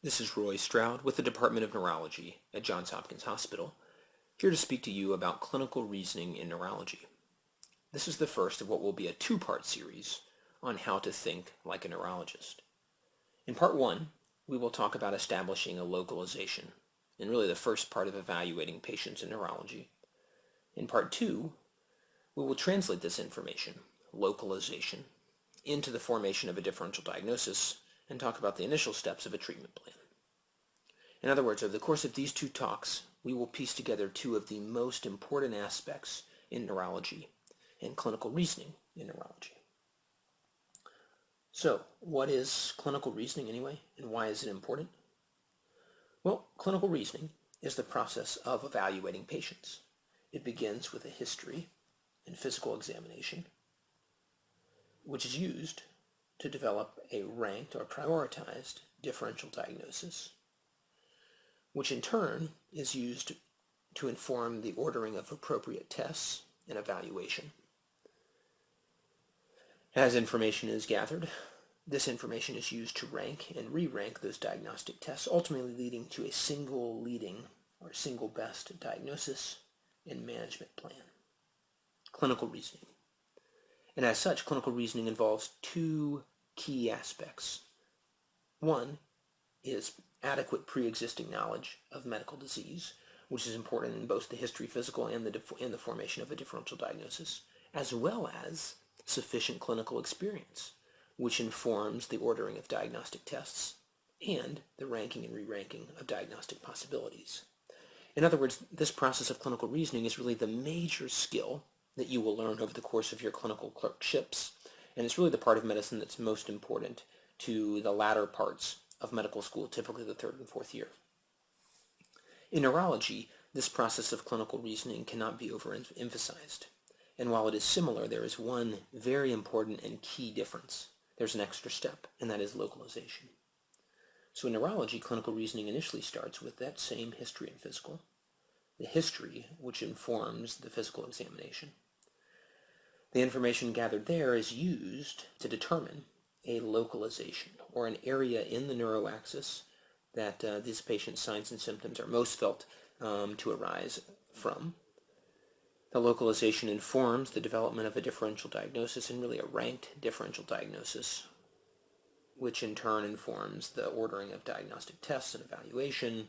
This is Roy Stroud with the Department of Neurology at Johns Hopkins Hospital, here to speak to you about clinical reasoning in neurology. This is the first of what will be a two-part series on how to think like a neurologist. In Part 1, we will talk about establishing a localization, and really the first part of evaluating patients in neurology. In Part 2, we will translate this information, localization, into the formation of a differential diagnosis and talk about the initial steps of a treatment plan. In other words, over the course of these two talks, we will piece together two of the most important aspects in neurology and clinical reasoning in neurology. So, what is clinical reasoning anyway, and why is it important? Well, clinical reasoning is the process of evaluating patients. It begins with a history and physical examination, which is used to develop a ranked or prioritized differential diagnosis, which in turn is used to inform the ordering of appropriate tests and evaluation. As information is gathered, this information is used to rank and re-rank those diagnostic tests, ultimately leading to a single leading or single best diagnosis and management plan. Clinical reasoning. And as such, clinical reasoning involves two key aspects. One is adequate pre-existing knowledge of medical disease, which is important in both the history, physical, and the formation of a differential diagnosis, as well as sufficient clinical experience, which informs the ordering of diagnostic tests and the ranking and re-ranking of diagnostic possibilities. In other words, this process of clinical reasoning is really the major skill that you will learn over the course of your clinical clerkships, and it's really the part of medicine that's most important to the latter parts of medical school, typically the third and fourth year. In neurology, this process of clinical reasoning cannot be overemphasized, and while it is similar, there is one very important and key difference. There's an extra step, and that is localization. So in neurology, clinical reasoning initially starts with that same history and physical, the history which informs the physical examination. The information gathered there is used to determine a localization, or an area in the neuroaxis that these patient's signs and symptoms are most felt to arise from. The localization informs the development of a differential diagnosis, and really a ranked differential diagnosis, which in turn informs the ordering of diagnostic tests and evaluation,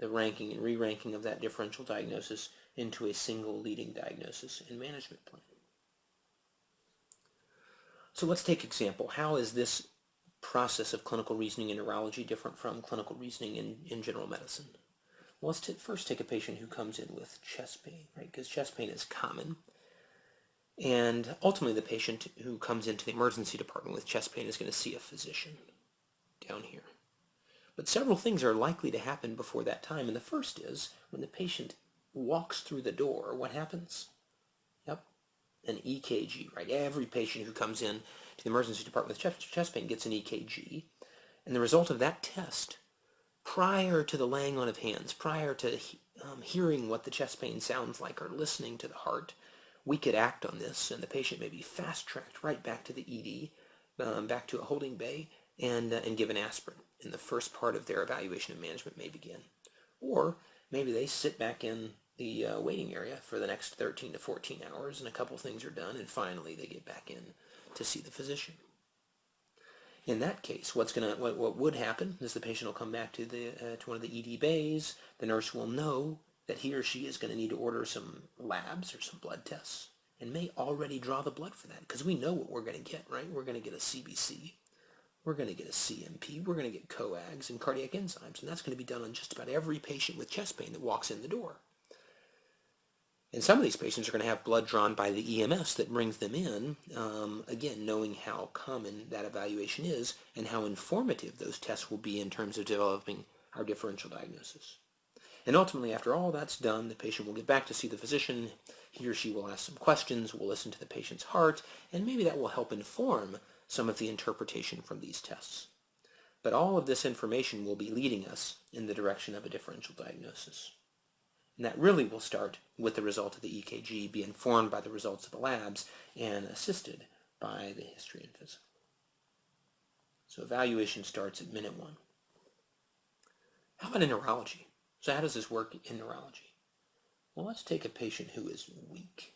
the ranking and re-ranking of that differential diagnosis into a single leading diagnosis and management plan. So let's take example. How is this process of clinical reasoning in neurology different from clinical reasoning in general medicine? Well, let's first take a patient who comes in with chest pain, right? Because chest pain is common. And ultimately, the patient who comes into the emergency department with chest pain is going to see a physician down here. But several things are likely to happen before that time. And the first is, when the patient walks through the door, what happens? Yep, an EKG, right? Every patient who comes in to the emergency department with chest pain gets an EKG. And the result of that test, prior to the laying on of hands, prior to hearing what the chest pain sounds like or listening to the heart, we could act on this, and the patient may be fast-tracked right back to the ED, back to a holding bay, and given aspirin. And the first part of their evaluation and management may begin. Or maybe they sit back in the waiting area for the next 13 to 14 hours, and a couple things are done, and finally they get back in to see the physician. In that case, what would happen is the patient will come back to one of the ED bays. The nurse will know that he or she is going to need to order some labs or some blood tests, and may already draw the blood for that, because we know what we're going to get, right? We're going to get a CBC, we're going to get a CMP, we're going to get coags and cardiac enzymes, and that's going to be done on just about every patient with chest pain that walks in the door. And some of these patients are going to have blood drawn by the EMS that brings them in, again, knowing how common that evaluation is and how informative those tests will be in terms of developing our differential diagnosis. And ultimately, after all that's done, the patient will get back to see the physician. He or she will ask some questions, will listen to the patient's heart, and maybe that will help inform some of the interpretation from these tests. But all of this information will be leading us in the direction of a differential diagnosis. And that really will start with the result of the EKG, be informed by the results of the labs, and assisted by the history and physical. So evaluation starts at minute 1. How about in neurology? So how does this work in neurology? Well, let's take a patient who is weak,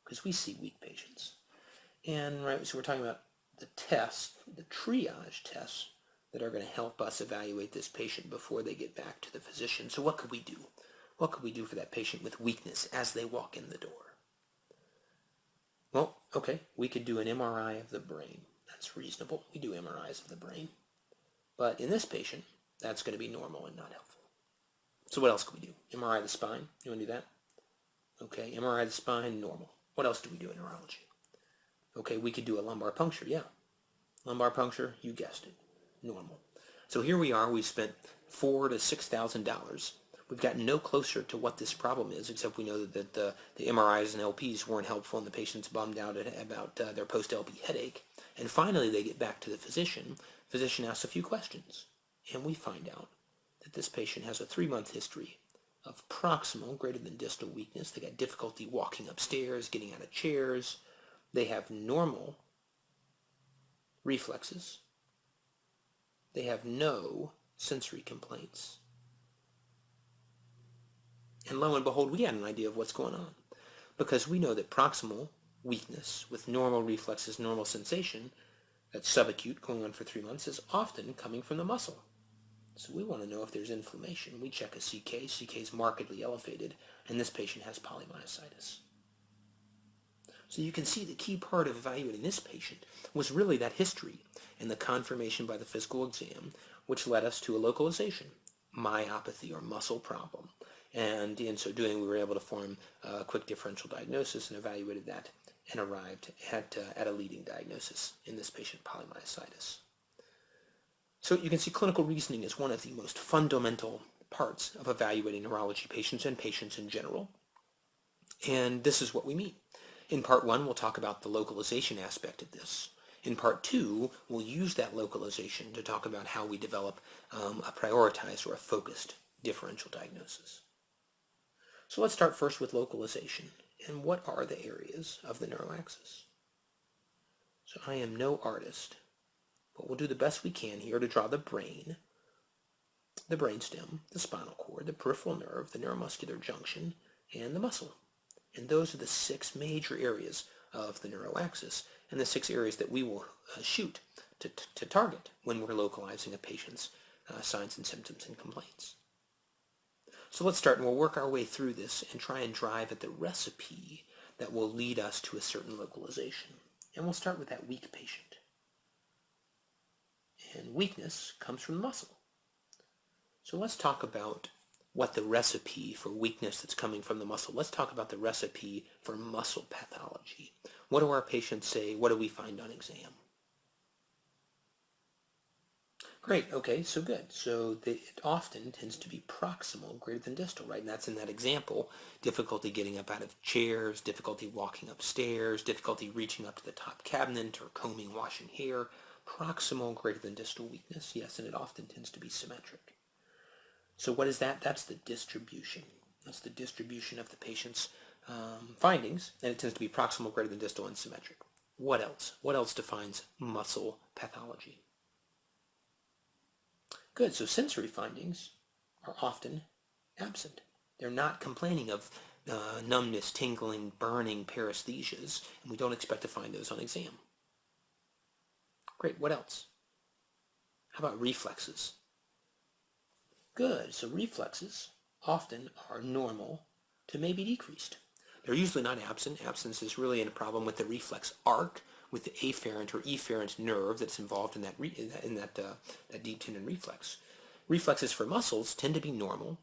because we see weak patients. And so we're talking about the tests, the triage tests that are going to help us evaluate this patient before they get back to the physician. So what could we do? What could we do for that patient with weakness as they walk in the door? Well, okay, we could do an MRI of the brain. That's reasonable. We do MRIs of the brain. But in this patient, that's going to be normal and not helpful. So what else could we do? MRI of the spine. You want to do that? Okay, MRI of the spine, normal. What else do we do in neurology? Okay, we could do a lumbar puncture, yeah. Lumbar puncture, you guessed it, normal. So here we are, we've spent $4,000 to $6,000. We've gotten no closer to what this problem is, except we know that the MRIs and LPs weren't helpful and the patient's bummed out about their post-LP headache. And finally they get back to the physician. Physician asks a few questions, and we find out that this patient has a 3-month history of proximal greater than distal weakness. They got difficulty walking upstairs, getting out of chairs. They have normal reflexes. They have no sensory complaints. And lo and behold, we had an idea of what's going on. Because we know that proximal weakness with normal reflexes, normal sensation, that's subacute, going on for 3 months, is often coming from the muscle. So we want to know if there's inflammation. We check a CK. CK is markedly elevated, and this patient has polymyositis. So you can see the key part of evaluating this patient was really that history and the confirmation by the physical exam, which led us to a localization, myopathy or muscle problem. And in so doing, we were able to form a quick differential diagnosis and evaluated that and arrived at a leading diagnosis in this patient, polymyositis. So you can see clinical reasoning is one of the most fundamental parts of evaluating neurology patients and patients in general. And this is what we mean. In Part 1, we'll talk about the localization aspect of this. In Part 2, we'll use that localization to talk about how we develop a prioritized or a focused differential diagnosis. So let's start first with localization. And what are the areas of the neuroaxis? So I am no artist, but we'll do the best we can here to draw the brain, the brainstem, the spinal cord, the peripheral nerve, the neuromuscular junction, and the muscle. And those are the 6 major areas of the neuroaxis and the 6 areas that we will shoot to target when we're localizing a patient's signs and symptoms and complaints. So let's start, and we'll work our way through this and try and drive at the recipe that will lead us to a certain localization. And we'll start with that weak patient. And weakness comes from the muscle. So let's talk about what the recipe for weakness that's coming from the muscle. Let's talk about the recipe for muscle pathology. What do our patients say? What do we find on exam? Great, okay, so good. So it often tends to be proximal greater than distal, right? And that's in that example, difficulty getting up out of chairs, difficulty walking upstairs, difficulty reaching up to the top cabinet or combing, washing hair. Proximal greater than distal weakness, yes, and it often tends to be symmetric. So what is that? That's the distribution. That's the distribution of the patient's findings, and it tends to be proximal greater than distal and symmetric. What else? What else defines muscle pathology? Good, so sensory findings are often absent. They're not complaining of numbness, tingling, burning, paresthesias, and we don't expect to find those on exam. Great, what else? How about reflexes? Good, so reflexes often are normal to maybe decreased. They're usually not absent. Absence is really a problem with the reflex arc, with the afferent or efferent nerve that's involved in that deep tendon reflex. Reflexes for muscles tend to be normal.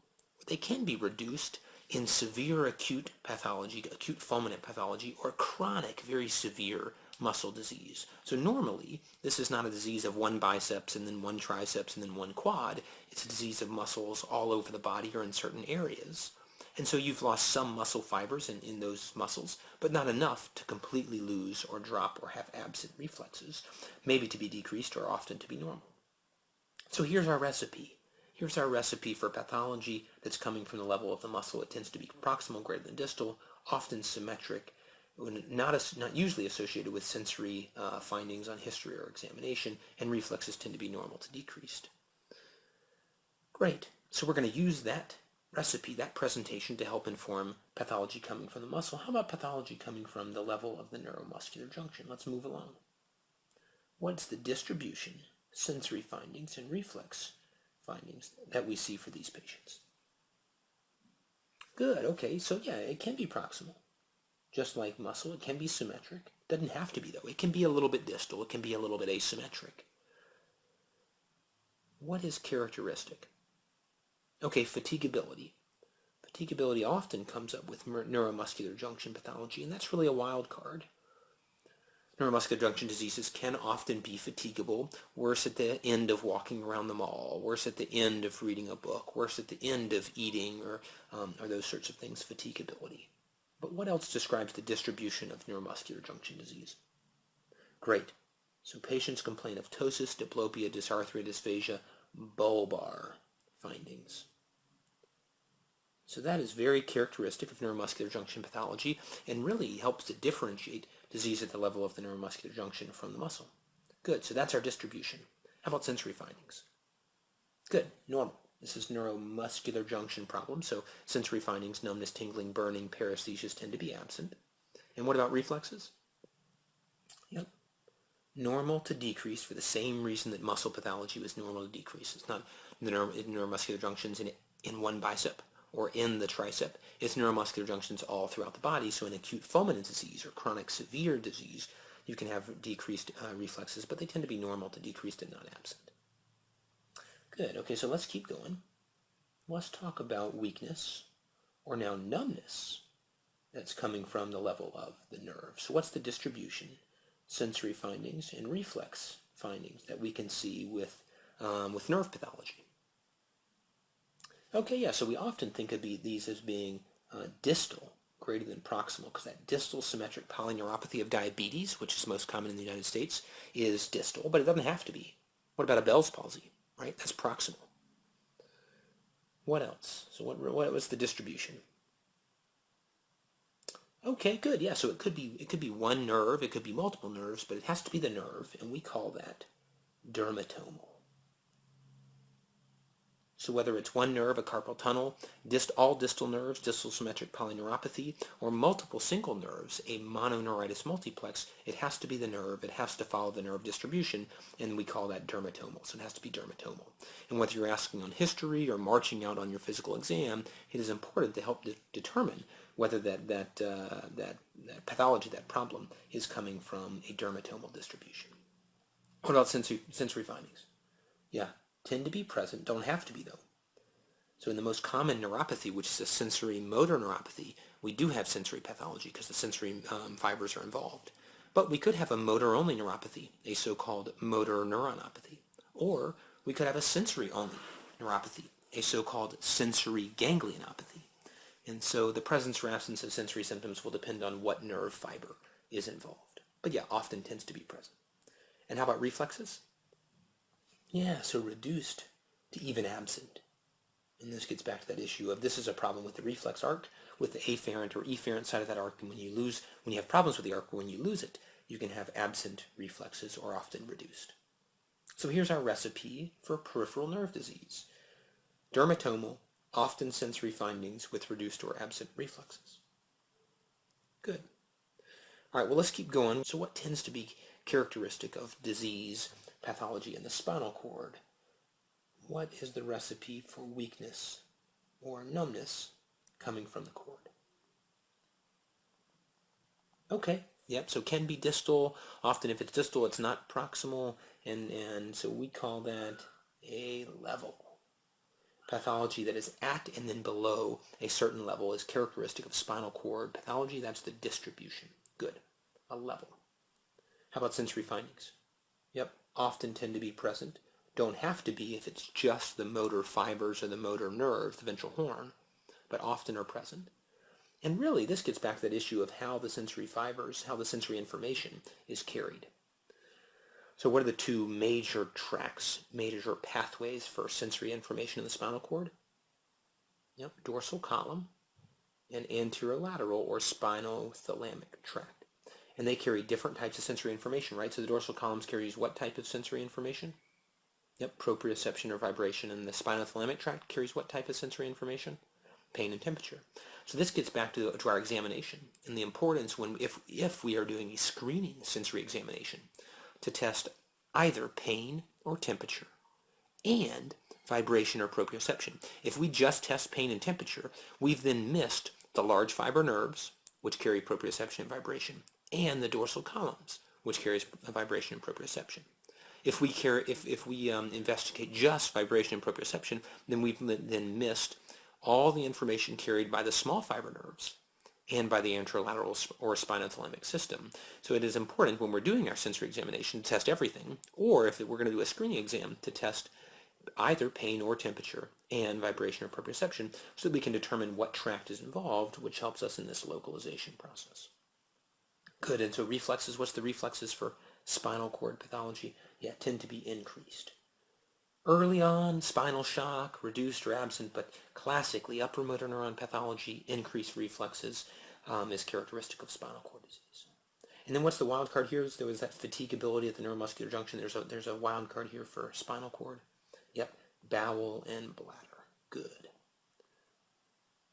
They can be reduced in severe acute pathology, acute fulminant pathology, or chronic, very severe muscle disease. So normally, this is not a disease of one biceps and then one triceps and then one quad. It's a disease of muscles all over the body or in certain areas. And so you've lost some muscle fibers in those muscles, but not enough to completely lose or drop or have absent reflexes, maybe to be decreased or often to be normal. So here's our recipe. Here's our recipe for pathology that's coming from the level of the muscle. It tends to be proximal greater than distal, often symmetric, not usually associated with sensory findings on history or examination, and reflexes tend to be normal to decreased. Great. So we're going to use that recipe, that presentation, to help inform pathology coming from the muscle. How about pathology coming from the level of the neuromuscular junction? Let's move along. What's the distribution, sensory findings, and reflex findings that we see for these patients? Good, okay, so yeah, it can be proximal. Just like muscle, it can be symmetric. Doesn't have to be, though. It can be a little bit distal. It can be a little bit asymmetric. What is characteristic? Okay, fatigability. Fatigability often comes up with neuromuscular junction pathology, and that's really a wild card. Neuromuscular junction diseases can often be fatigable, worse at the end of walking around the mall, worse at the end of reading a book, worse at the end of eating, or those sorts of things, fatigability. But what else describes the distribution of neuromuscular junction disease? Great. So patients complain of ptosis, diplopia, dysarthria, dysphagia, bulbar findings. So that is very characteristic of neuromuscular junction pathology and really helps to differentiate disease at the level of the neuromuscular junction from the muscle. Good, so that's our distribution. How about sensory findings? Good, normal. This is neuromuscular junction problem, so sensory findings, numbness, tingling, burning, paresthesias tend to be absent. And what about reflexes? Yep. Normal to decrease for the same reason that muscle pathology was normal to decrease. It's not the neuromuscular junctions in one bicep or in the tricep. It's neuromuscular junctions all throughout the body. So in acute fulminant disease or chronic severe disease, you can have decreased reflexes, but they tend to be normal to decreased and not absent. Good. Okay, so let's keep going. Let's talk about weakness, or now numbness, that's coming from the level of the nerve. So what's the distribution, sensory findings, and reflex findings that we can see with nerve pathology? Okay, yeah, so we often think of these as being distal greater than proximal, because that distal symmetric polyneuropathy of diabetes, which is most common in the United States, is distal, but it doesn't have to be. What about a Bell's palsy, right? That's proximal. What else? So what was the distribution? Okay, good. Yeah, so it could be one nerve, it could be multiple nerves, but it has to be the nerve, and we call that dermatomal. So whether it's one nerve, a carpal tunnel, all distal nerves, distal symmetric polyneuropathy, or multiple single nerves, a mononeuritis multiplex, it has to be the nerve, it has to follow the nerve distribution, and we call that dermatomal. So it has to be dermatomal. And whether you're asking on history or marching out on your physical exam, it is important to help determine whether that pathology, that problem, is coming from a dermatomal distribution. What about sensory findings? Yeah, tend to be present, don't have to be though. So in the most common neuropathy, which is a sensory motor neuropathy, we do have sensory pathology because the sensory fibers are involved. But we could have a motor-only neuropathy, a so-called motor neuronopathy. Or we could have a sensory-only neuropathy, a so-called sensory ganglionopathy. And so the presence or absence of sensory symptoms will depend on what nerve fiber is involved. But yeah, often tends to be present. And how about reflexes? Yeah, so reduced to even absent. And this gets back to that issue of this is a problem with the reflex arc, with the afferent or efferent side of that arc, and when you have problems with the arc, or when you lose it, you can have absent reflexes or often reduced. So here's our recipe for peripheral nerve disease. Dermatomal, often sensory findings with reduced or absent reflexes. Good. All right, well, let's keep going. So what tends to be characteristic of disease pathology in the spinal cord? What is the recipe for weakness or numbness coming from the cord? Okay, yep, so can be distal. Often if it's distal, it's not proximal, and so we call that a level. Pathology that is at and then below a certain level is characteristic of spinal cord pathology. That's the distribution. Good. A level. How about sensory findings? Yep, often tend to be present. Don't have to be if it's just the motor fibers or the motor nerves, the ventral horn, but often are present. And really, this gets back to that issue of how the sensory fibers, how the sensory information is carried. So what are the two major tracks, major pathways for sensory information in the spinal cord? Yep, dorsal column and anterolateral or spinothalamic tract. And they carry different types of sensory information, right? So the dorsal columns carries what type of sensory information? Yep, proprioception or vibration. And the spinothalamic tract carries what type of sensory information? Pain and temperature. So this gets back to our examination and the importance if we are doing a screening sensory examination to test either pain or temperature and vibration or proprioception. If we just test pain and temperature, we've then missed the large fiber nerves, which carry proprioception and vibration, and the dorsal columns, which carries vibration and proprioception. If we investigate just vibration and proprioception, then we've then missed all the information carried by the small fiber nerves and by the anterolateral or spinothalamic system. So it is important when we're doing our sensory examination to test everything, or if we're going to do a screening exam, to test either pain or temperature and vibration or proprioception so that we can determine what tract is involved, which helps us in this localization process. Good, and so reflexes, what's the reflexes for spinal cord pathology? Yeah, tend to be increased. Early on, spinal shock, reduced or absent, but classically, upper motor neuron pathology, increased reflexes is characteristic of spinal cord disease. And then what's the wild card here? There was that fatigability at the neuromuscular junction. There's a wild card here for spinal cord. Yep, bowel and bladder. Good.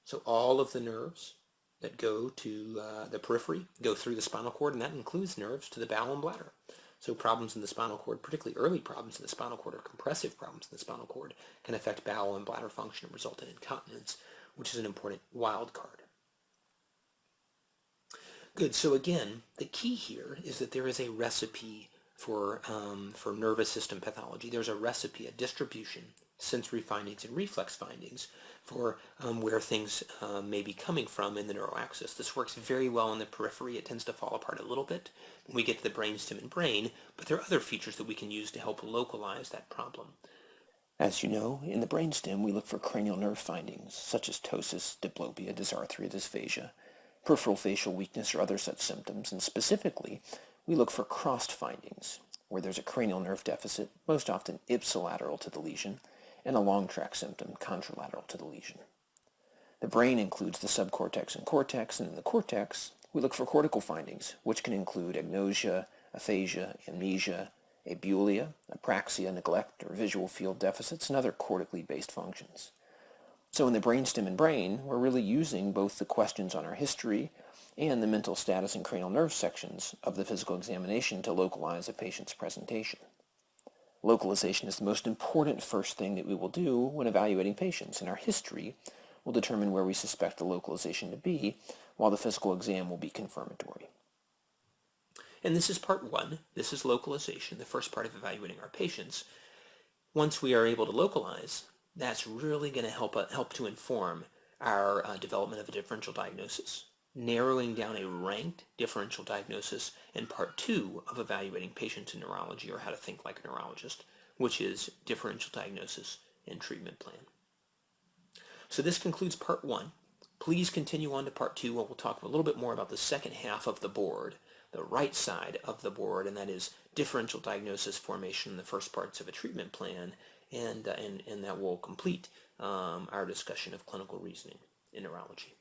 So all of the nerves that go to the periphery go through the spinal cord, and that includes nerves to the bowel and bladder. So problems in the spinal cord, particularly early problems in the spinal cord or compressive problems in the spinal cord, can affect bowel and bladder function and result in incontinence, which is an important wild card. Good, so again, the key here is that there is a recipe for nervous system pathology. There's a recipe, a distribution, sensory findings and reflex findings for where things may be coming from in the neuroaxis. This works very well in the periphery. It tends to fall apart a little bit when we get to the brainstem and brain, but there are other features that we can use to help localize that problem. As you know, in the brainstem we look for cranial nerve findings such as ptosis, diplopia, dysarthria, dysphagia, peripheral facial weakness or other such symptoms, and specifically we look for crossed findings where there's a cranial nerve deficit, most often ipsilateral to the lesion, and a long tract symptom contralateral to the lesion. The brain includes the subcortex and cortex, and in the cortex we look for cortical findings, which can include agnosia, aphasia, amnesia, abulia, apraxia, neglect, or visual field deficits, and other cortically based functions. So in the brainstem and brain, we're really using both the questions on our history and the mental status and cranial nerve sections of the physical examination to localize a patient's presentation. Localization is the most important first thing that we will do when evaluating patients, and our history will determine where we suspect the localization to be, while the physical exam will be confirmatory. And this is part one. This is localization, the first part of evaluating our patients. Once we are able to localize, that's really going to help to inform our development of a differential diagnosis, narrowing down a ranked differential diagnosis in part two of evaluating patients in neurology, or how to think like a neurologist, which is differential diagnosis and treatment plan. So this concludes part one. Please continue on to part two, where we'll talk a little bit more about the second half of the board, the right side of the board, and that is differential diagnosis, formation, and the first parts of a treatment plan, and that will complete our discussion of clinical reasoning in neurology.